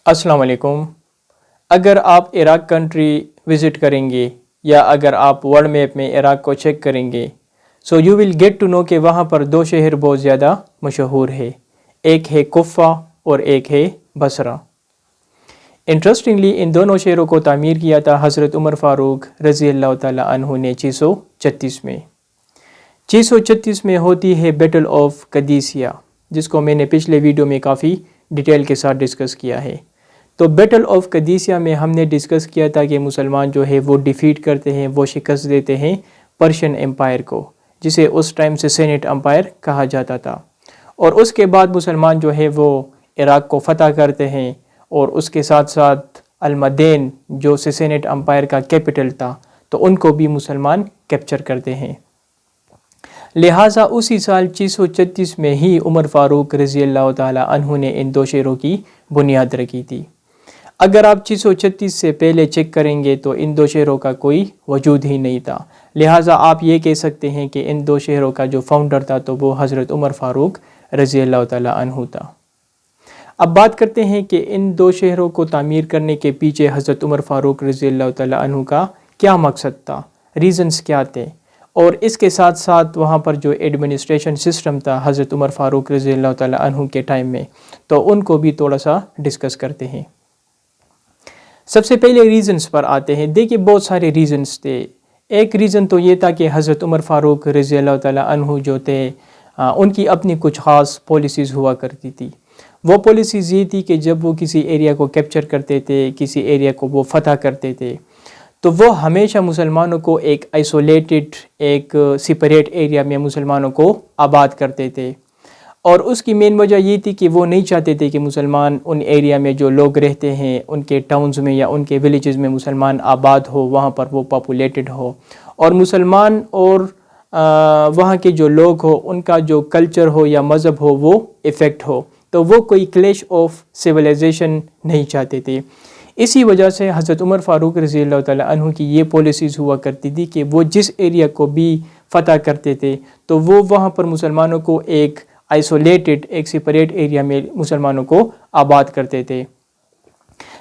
السلام علیکم۔ اگر آپ عراق کنٹری وزٹ کریں گے یا اگر آپ ورلڈ میپ میں عراق کو چیک کریں گے so you will get to know کہ وہاں پر دو شہر بہت زیادہ مشہور ہے، ایک ہے کوفہ اور ایک ہے بصرہ۔ انٹرسٹنگلی ان دونوں شہروں کو تعمیر کیا تھا حضرت عمر فاروق رضی اللہ تعالیٰ عنہ نے 636 میں۔ 636 میں ہوتی ہے بیٹل آف قادسیہ، جس کو میں نے پچھلے ویڈیو میں کافی ڈیٹیل کے ساتھ ڈسکس کیا ہے۔ تو بیٹل آف قادسیہ میں ہم نے ڈسکس کیا تھا کہ مسلمان جو ہے وہ ڈیفیٹ کرتے ہیں، وہ شکست دیتے ہیں پرشین امپائر کو، جسے اس ٹائم سے سینٹ امپائر کہا جاتا تھا، اور اس کے بعد مسلمان جو ہے وہ عراق کو فتح کرتے ہیں، اور اس کے ساتھ ساتھ المدین جو سینٹ امپائر کا کیپٹل تھا تو ان کو بھی مسلمان کیپچر کرتے ہیں۔ لہٰذا اسی سال 636 میں ہی عمر فاروق رضی اللہ تعالیٰ عنہ نے ان دو شہروں کی بنیاد رکھی تھی۔ اگر آپ 636 سے پہلے چیک کریں گے تو ان دو شہروں کا کوئی وجود ہی نہیں تھا، لہٰذا آپ یہ کہہ سکتے ہیں کہ ان دو شہروں کا جو فاؤنڈر تھا تو وہ حضرت عمر فاروق رضی اللہ تعالیٰ عنہ تھا۔ اب بات کرتے ہیں کہ ان دو شہروں کو تعمیر کرنے کے پیچھے حضرت عمر فاروق رضی اللہ تعالیٰ عنہ کا کیا مقصد تھا، ریزنز کیا تھے، اور اس کے ساتھ ساتھ وہاں پر جو ایڈمنسٹریشن سسٹم تھا حضرت عمر فاروق رضی اللہ تعالیٰ عنہ کے ٹائم میں، تو ان کو بھی تھوڑا سا ڈسکس کرتے ہیں۔ سب سے پہلے ریزنز پر آتے ہیں۔ دیکھیے بہت سارے ریزنز تھے۔ ایک ریزن تو یہ تھا کہ حضرت عمر فاروق رضی اللہ تعالیٰ عنہ جو تھے ان کی اپنی کچھ خاص پالیسیز ہوا کرتی تھی۔ وہ پالیسیز یہ تھی کہ جب وہ کسی ایریا کو کیپچر کرتے تھے، کسی ایریا کو وہ فتح کرتے تھے، تو وہ ہمیشہ مسلمانوں کو ایک آئسولیٹڈ، ایک سپریٹ ایریا میں مسلمانوں کو آباد کرتے تھے، اور اس کی مین وجہ یہ تھی کہ وہ نہیں چاہتے تھے کہ مسلمان ان ایریا میں جو لوگ رہتے ہیں ان کے ٹاؤنز میں یا ان کے ولیجز میں مسلمان آباد ہو، وہاں پر وہ پاپولیٹڈ ہو، اور مسلمان اور وہاں کے جو لوگ ہو ان کا جو کلچر ہو یا مذہب ہو وہ افیکٹ ہو، تو وہ کوئی کلیش آف سویلائزیشن نہیں چاہتے تھے۔ اسی وجہ سے حضرت عمر فاروق رضی اللہ تعالیٰ عنہ کی یہ پالیسیز ہوا کرتی تھی کہ وہ جس ایریا کو بھی فتح کرتے تھے تو وہ وہاں پر مسلمانوں کو ایک آئسولیٹڈ، ایک سپریٹ ایریا میں مسلمانوں کو آباد کرتے تھے۔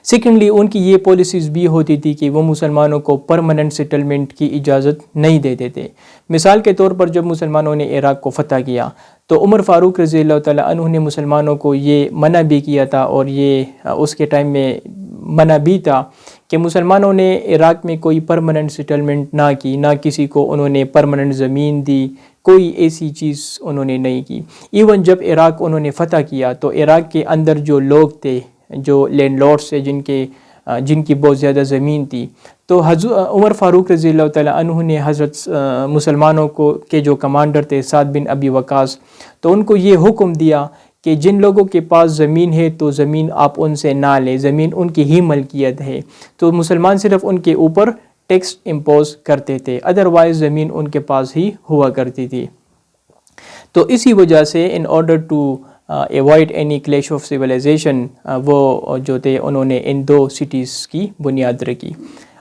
سیکنڈلی ان کی یہ پالیسیز بھی ہوتی تھی کہ وہ مسلمانوں کو پرماننٹ سیٹلمنٹ کی اجازت نہیں دیتے تھے۔ مثال کے طور پر جب مسلمانوں نے عراق کو فتح کیا تو عمر فاروق رضی اللہ تعالیٰ عنہ نے مسلمانوں کو یہ منع بھی کیا تھا، اور یہ اس کے ٹائم میں منع بھی تھا کہ مسلمانوں نے عراق میں کوئی پرماننٹ سیٹلمنٹ نہ کی، نہ کسی کو انہوں نے پرماننٹ زمین دی، کوئی ایسی چیز انہوں نے نہیں کی۔ ایون جب عراق انہوں نے فتح کیا تو عراق کے اندر جو لوگ تھے، جو لینڈ لارڈس تھے، جن کی بہت زیادہ زمین تھی، تو عمر فاروق رضی اللہ تعالیٰ عنہ نے حضرت مسلمانوں کے جو کمانڈر تھے سعد بن ابی وقاص، تو ان کو یہ حکم دیا کہ جن لوگوں کے پاس زمین ہے تو زمین آپ ان سے نہ لیں، زمین ان کی ہی ملکیت ہے، تو مسلمان صرف ان کے اوپر ٹیکس امپوز کرتے تھے، ادروائز زمین ان کے پاس ہی ہوا کرتی تھی۔ تو اسی وجہ سے in order to avoid any clash of civilisation وہ جو تھے انہوں نے ان دو سٹیز کی بنیاد رکھی۔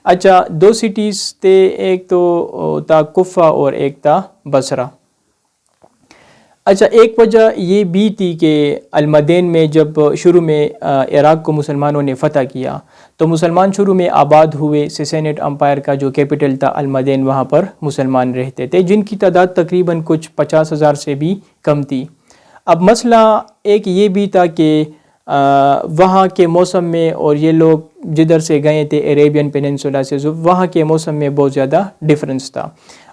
اچھا، دو سٹیز تھے، ایک تو تھا کوفہ اور ایک تھا بصرہ۔ اچھا، ایک وجہ یہ بھی تھی کہ المدین میں جب شروع میں عراق کو مسلمانوں نے فتح کیا تو مسلمان شروع میں آباد ہوئے، سینٹ امپائر کا جو کیپٹل تھا المدین، وہاں پر مسلمان رہتے تھے جن کی تعداد تقریباً کچھ 50,000 سے بھی کم تھی۔ اب مسئلہ ایک یہ بھی تھا کہ وہاں کے موسم میں، اور یہ لوگ جدھر سے گئے تھے عربین پیننسولا سے، وہاں کے موسم میں بہت زیادہ ڈفرنس تھا۔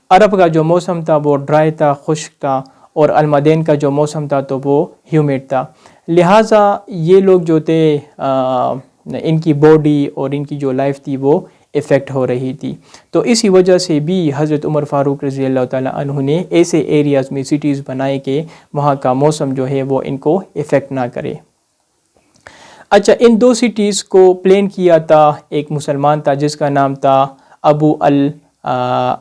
عرب کا جو موسم تھا وہ ڈرائی تھا، خشک تھا، اور المدین کا جو موسم تھا تو وہ ہیومڈ تھا، لہٰذا یہ لوگ جو تھے ان کی باڈی اور ان کی جو لائف تھی وہ افیکٹ ہو رہی تھی۔ تو اسی وجہ سے بھی حضرت عمر فاروق رضی اللہ تعالیٰ عنہ نے ایسے ایریاز میں سٹیز بنائے کہ وہاں کا موسم جو ہے وہ ان کو افیکٹ نہ کرے۔ اچھا، ان دو سٹیز کو پلان کیا تھا ایک مسلمان تھا جس کا نام تھا ابو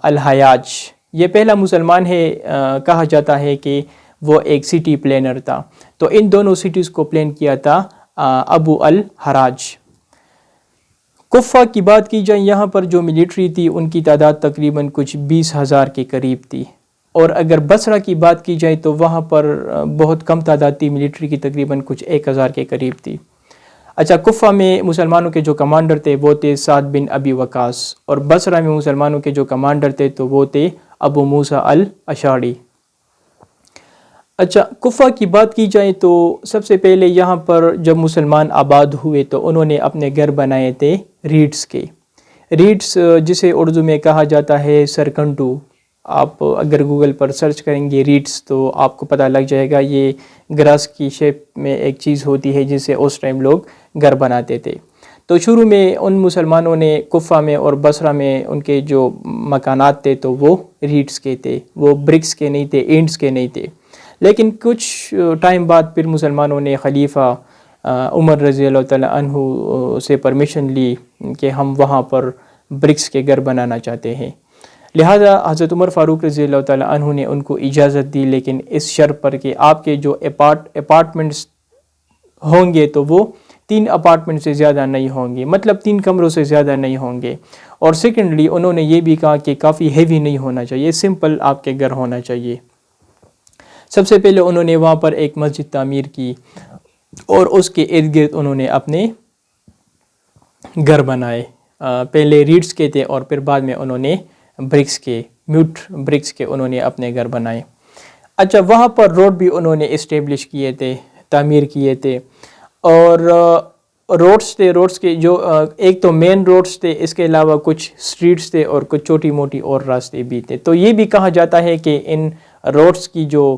الحیاج۔ یہ پہلا مسلمان ہے، کہا جاتا ہے کہ وہ ایک سٹی پلانر تھا۔ تو ان دونوں سٹیز کو پلان کیا تھا ابو الحراج۔ کوفہ کی بات کی جائے، یہاں پر جو ملٹری تھی ان کی تعداد تقریباً کچھ 20,000 کے قریب تھی، اور اگر بصرہ کی بات کی جائے تو وہاں پر بہت کم تعداد تھی ملٹری کی، تقریباً کچھ 1,000 کے قریب تھی۔ اچھا، کفہ میں مسلمانوں کے جو کمانڈر تھے وہ تھے سعد بن ابی وقاص، اور بصرہ میں مسلمانوں کے جو کمانڈر تھے تو وہ تھے ابو موسیٰ الاشعری۔ اچھا، کفہ کی بات کی جائے تو سب سے پہلے یہاں پر جب مسلمان آباد ہوئے تو انہوں نے اپنے گھر بنائے تھے ریٹس کے، ریٹس جسے اردو میں کہا جاتا ہے سرکنٹو۔ آپ اگر گوگل پر سرچ کریں گے ریٹس تو آپ کو پتہ لگ جائے گا، یہ گراس کی شیپ میں ایک چیز ہوتی ہے جس سے اس ٹائم لوگ گھر بناتے تھے۔ تو شروع میں ان مسلمانوں نے کفہ میں اور بصرہ میں ان کے جو مکانات تھے تو وہ ریٹس کے تھے، وہ برکس کے نہیں تھے، اینٹس کے نہیں تھے۔ لیکن کچھ ٹائم بعد پھر مسلمانوں نے خلیفہ عمر رضی اللہ تعالیٰ عنہ سے پرمیشن لی کہ ہم وہاں پر برکس کے گھر بنانا چاہتے ہیں، لہٰذا حضرت عمر فاروق رضی اللہ تعالیٰ عنہ نے ان کو اجازت دی، لیکن اس شرط پر کہ آپ کے جو اپارٹمنٹس ہوں گے تو وہ 3 اپارٹمنٹ سے زیادہ نہیں ہوں گے، مطلب 3 کمروں سے زیادہ نہیں ہوں گے، اور سیکنڈلی انہوں نے یہ بھی کہا کہ کافی ہیوی نہیں ہونا چاہیے، سمپل آپ کے گھر ہونا چاہیے۔ سب سے پہلے انہوں نے وہاں پر ایک مسجد تعمیر کی اور اس کے ارد گرد انہوں نے اپنے گھر بنائے، پہلے ریٹس کے تھے اور پھر بعد میں انہوں نے برکس کے، میوٹ برکس کے انہوں نے اپنے گھر بنائے۔ اچھا، وہاں پر روڈ بھی انہوں نے اسٹیبلش کیے تھے، تعمیر کیے تھے، اور روڈس تھے، روڈس کے جو ایک تو مین روڈس تھے، اس کے علاوہ کچھ سٹریٹس تھے اور کچھ چھوٹی موٹی اور راستے بھی تھے۔ تو یہ بھی کہا جاتا ہے کہ ان روڈس کی جو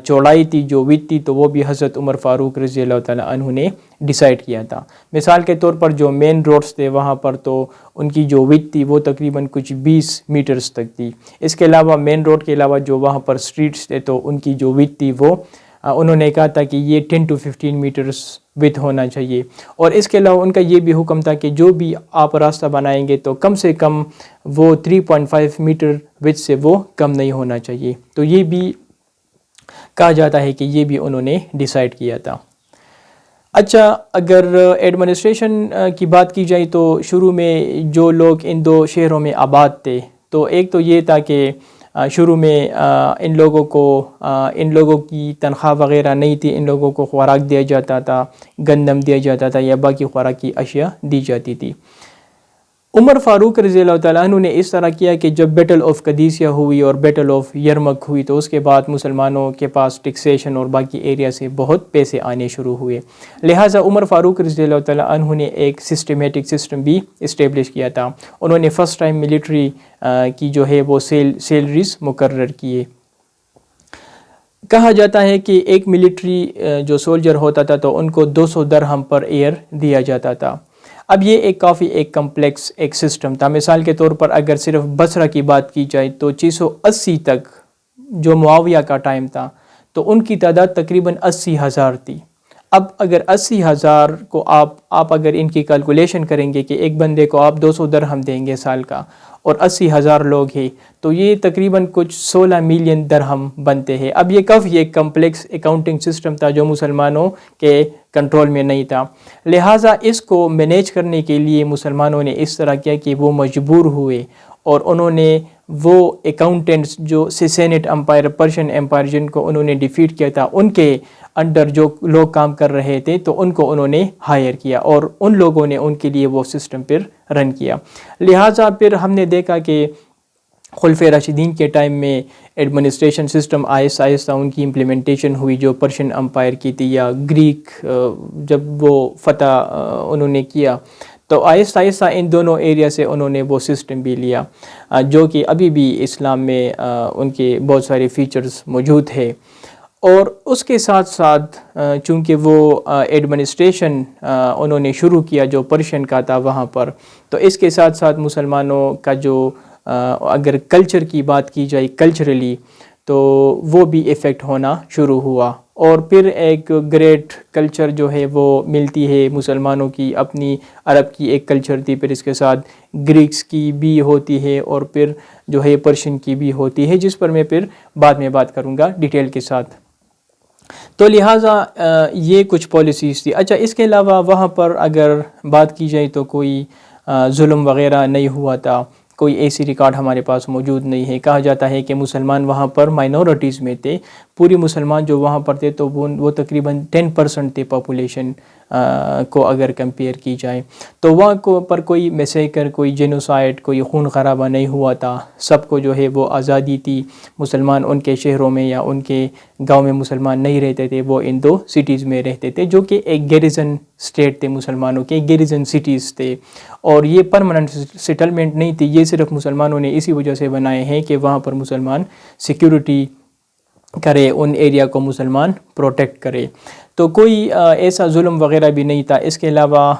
چوڑائی تھی، جو وڈتھ تھی، تو وہ بھی حضرت عمر فاروق رضی اللہ تعالیٰ عنہ نے ڈیسائیڈ کیا تھا۔ مثال کے طور پر جو مین روڈس تھے وہاں پر تو ان کی جو وڈتھ تھی وہ تقریباً کچھ 20 میٹرز تک تھی۔ اس کے علاوہ مین روڈ کے علاوہ جو وہاں پر سٹریٹس تھے تو ان کی جو وڈتھ تھی وہ انہوں نے کہا تھا کہ یہ 10 to 15 میٹرز وڈتھ ہونا چاہیے، اور اس کے علاوہ ان کا یہ بھی حکم تھا کہ جو بھی آپ راستہ بنائیں گے تو کم سے کم وہ 3.5 میٹر وڈتھ سے وہ کم نہیں ہونا چاہیے۔ تو یہ بھی کہا جاتا ہے کہ یہ بھی انہوں نے ڈیسائیڈ کیا تھا۔ اچھا، اگر ایڈمنسٹریشن کی بات کی جائے تو شروع میں جو لوگ ان 2 شہروں میں آباد تھے تو ایک تو یہ تھا کہ شروع میں ان لوگوں کی تنخواہ وغیرہ نہیں تھی، ان لوگوں کو خوراک دیا جاتا تھا، گندم دیا جاتا تھا یا باقی خوراک کی اشیاء دی جاتی تھی۔ عمر فاروق رضی اللہ تعالیٰ عنہ نے اس طرح کیا کہ جب بیٹل آف قادسیہ ہوئی اور بیٹل آف یرمک ہوئی تو اس کے بعد مسلمانوں کے پاس ٹیکسیشن اور باقی ایریا سے بہت پیسے آنے شروع ہوئے، لہٰذا عمر فاروق رضی اللہ تعالیٰ عنہ نے ایک سسٹمیٹک سسٹم بھی اسٹیبلش کیا تھا۔ انہوں نے فرسٹ ٹائم ملٹری کی جو ہے وہ سیلریز مقرر کیے۔ کہا جاتا ہے کہ ایک ملٹری جو سولجر ہوتا تھا تو ان کو 200 درہم پر ایئر دیا جاتا تھا۔ اب یہ کافی کمپلیکس ایک سسٹم تھا۔ مثال کے طور پر اگر صرف بصرہ کی بات کی جائے تو 680 تک جو معاویہ کا ٹائم تھا تو ان کی تعداد تقریباً 80,000 تھی۔ اب اگر 80,000 کو آپ اگر ان کی کیلکولیشن کریں گے کہ ایک بندے کو آپ 200 درہم دیں گے سال کا اور 80,000 لوگ ہیں تو یہ تقریباً کچھ 16 ملین درہم بنتے ہیں۔ اب یہ کافی ایک کمپلیکس اکاؤنٹنگ سسٹم تھا جو مسلمانوں کے کنٹرول میں نہیں تھا، لہٰذا اس کو مینیج کرنے کے لیے مسلمانوں نے اس طرح کیا کہ وہ مجبور ہوئے اور انہوں نے وہ اکاؤنٹنٹس جو سیسینٹ امپائر، پرشین امپائر جن کو انہوں نے ڈیفیٹ کیا تھا، ان کے انڈر جو لوگ کام کر رہے تھے تو ان کو انہوں نے ہائر کیا اور ان لوگوں نے ان کے لیے وہ سسٹم پھر رن کیا۔ لہٰذا پھر ہم نے دیکھا کہ خلفائے راشدین کے ٹائم میں ایڈمنسٹریشن سسٹم آہستہ آہستہ ان کی امپلیمنٹیشن ہوئی جو پرشین امپائر کی تھی، یا گریک جب وہ فتح انہوں نے کیا تو آہستہ آہستہ ان دونوں ایریا سے انہوں نے وہ سسٹم بھی لیا، جو کہ ابھی بھی اسلام میں ان کے بہت سارے فیچرز موجود ہے۔ اور اس کے ساتھ ساتھ چونکہ وہ ایڈمنسٹریشن انہوں نے شروع کیا جو پرشین کا تھا وہاں پر، تو اس کے ساتھ ساتھ مسلمانوں کا جو اگر کلچر کی بات کی جائے کلچرلی تو وہ بھی افیکٹ ہونا شروع ہوا، اور پھر ایک گریٹ کلچر جو ہے وہ ملتی ہے مسلمانوں کی، اپنی عرب کی ایک کلچر تھی، پھر اس کے ساتھ گریکس کی بھی ہوتی ہے اور پھر جو ہے پرشین کی بھی ہوتی ہے، جس پر میں پھر بعد میں بات کروں گا ڈیٹیل کے ساتھ۔ تو لہٰذا یہ کچھ پالیسیز تھی۔ اچھا، اس کے علاوہ وہاں پر اگر بات کی جائے تو کوئی ظلم وغیرہ نہیں ہوا تھا، کوئی ایسی ریکارڈ ہمارے پاس موجود نہیں ہے۔ کہا جاتا ہے کہ مسلمان وہاں پر مائنورٹیز میں تھے، پوری مسلمان جو وہاں پر تھے تو وہ تقریباً 10% تھے پاپولیشن کو اگر کمپیئر کی جائے. تو وہاں پر کوئی میسیکر، کوئی جینوسائڈ، کوئی خون خرابہ نہیں ہوا تھا. سب کو جو ہے وہ آزادی تھی. مسلمان ان کے شہروں میں یا ان کے گاؤں میں مسلمان نہیں رہتے تھے، وہ ان 2 سٹیز میں رہتے تھے جو کہ ایک گیریزن اسٹیٹ تھے مسلمانوں کے، گیریزن سٹیز تھے. اور یہ پرماننٹ سیٹلمنٹ نہیں تھی، یہ صرف مسلمانوں نے اسی وجہ سے بنائے ہیں کہ وہاں پر مسلمان سیکیورٹی کرے، ان ایریا کو مسلمان پروٹیکٹ کرے. تو کوئی ایسا ظلم وغیرہ بھی نہیں تھا. اس کے علاوہ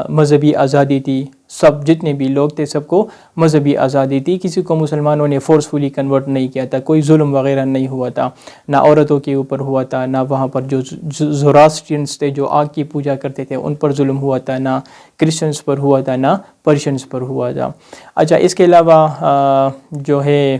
مذہبی آزادی تھی. سب جتنے بھی لوگ تھے سب کو مذہبی آزادی تھی. کسی کو مسلمانوں نے فورسفلی کنورٹ نہیں کیا تھا. کوئی ظلم وغیرہ نہیں ہوا تھا، نہ عورتوں کے اوپر ہوا تھا، نہ وہاں پر جو زوراسٹرینس تھے جو آگ کی پوجا کرتے تھے ان پر ظلم ہوا تھا، نہ کرسچنس پر ہوا تھا، نہ پرشینس پر ہوا تھا. اچھا، اس کے علاوہ جو ہے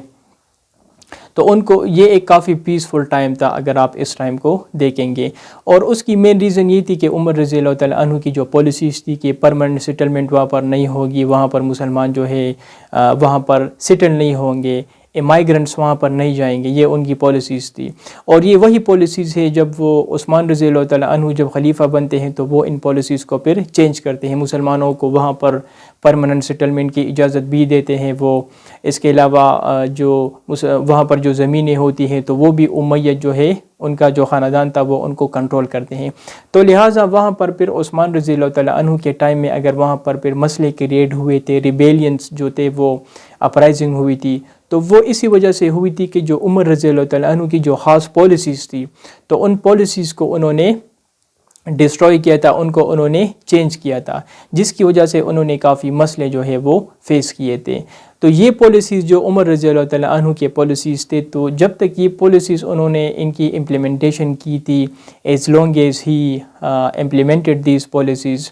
تو ان کو یہ ایک کافی پیسفل ٹائم تھا اگر آپ اس ٹائم کو دیکھیں گے. اور اس کی مین ریزن یہ تھی کہ عمر رضی اللہ تعالیٰ عنہ کی جو پالیسیز تھی کہ پرماننٹ سیٹلمنٹ وہاں پر نہیں ہوگی، وہاں پر مسلمان جو ہے وہاں پر سیٹل نہیں ہوں گے، مائیگرنٹس وہاں پر نہیں جائیں گے، یہ ان کی پالیسیز تھی. اور یہ وہی پالیسیز ہے جب وہ عثمان رضی اللہ تعالیٰ عنہ جب خلیفہ بنتے ہیں تو وہ ان پالیسیز کو پھر چینج کرتے ہیں، مسلمانوں کو وہاں پر پرماننٹ سیٹلمنٹ کی اجازت بھی دیتے ہیں وہ. اس کے علاوہ جو وہاں پر جو زمینیں ہوتی ہیں تو وہ بھی امیہ جو ہے ان کا جو خاندان تھا وہ ان کو کنٹرول کرتے ہیں. تو لہٰذا وہاں پر پھر عثمان رضی اللہ تعالیٰ عنہ کے ٹائم میں اگر وہاں پر پھر مسئلے کریٹ ہوئے تھے، ریبیلینس جو تھے وہ اپرائزنگ ہوئی تھی، تو وہ اسی وجہ سے ہوئی تھی کہ جو عمر رضی اللہ تعالیٰ عنہ کی جو خاص پالیسیز تھی تو ان پالیسیز کو انہوں نے ڈسٹروئی کیا تھا، ان کو انہوں نے چینج کیا تھا، جس کی وجہ سے انہوں نے کافی مسئلے جو ہے وہ فیس کیے تھے. تو یہ پالیسیز جو عمر رضی اللہ تعالیٰ عنہ کے پالیسیز تھے، تو جب تک یہ پالیسیز انہوں نے ان کی امپلیمنٹیشن کی تھی، as long as he implemented these policies,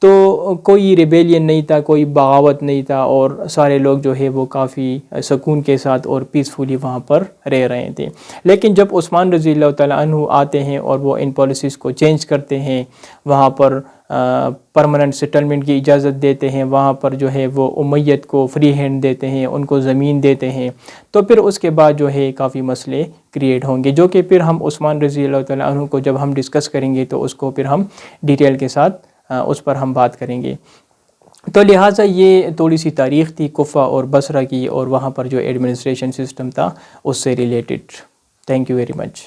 تو کوئی ریبیلین نہیں تھا، کوئی بغاوت نہیں تھا، اور سارے لوگ جو ہے وہ کافی سکون کے ساتھ اور پیسفلی وہاں پر رہ رہے تھے. لیکن جب عثمان رضی اللہ تعالیٰ عنہ آتے ہیں اور وہ ان پالیسیز کو چینج کرتے ہیں، وہاں پر پرماننٹ سیٹلمنٹ کی اجازت دیتے ہیں، وہاں پر جو ہے وہ امیت کو فری ہینڈ دیتے ہیں، ان کو زمین دیتے ہیں، تو پھر اس کے بعد جو ہے کافی مسئلے کریٹ ہوں گے، جو کہ پھر ہم عثمان رضی اللہ تعالیٰ عنہ کو جب ہم ڈسکس کریں گے تو اس کو پھر ہم ڈیٹیل کے ساتھ اس پر ہم بات کریں گے. تو لہٰذا یہ تھوڑی سی تاریخ تھی کوفہ اور بصرہ کی، اور وہاں پر جو ایڈمنسٹریشن سسٹم تھا اس سے related. Thank you very much.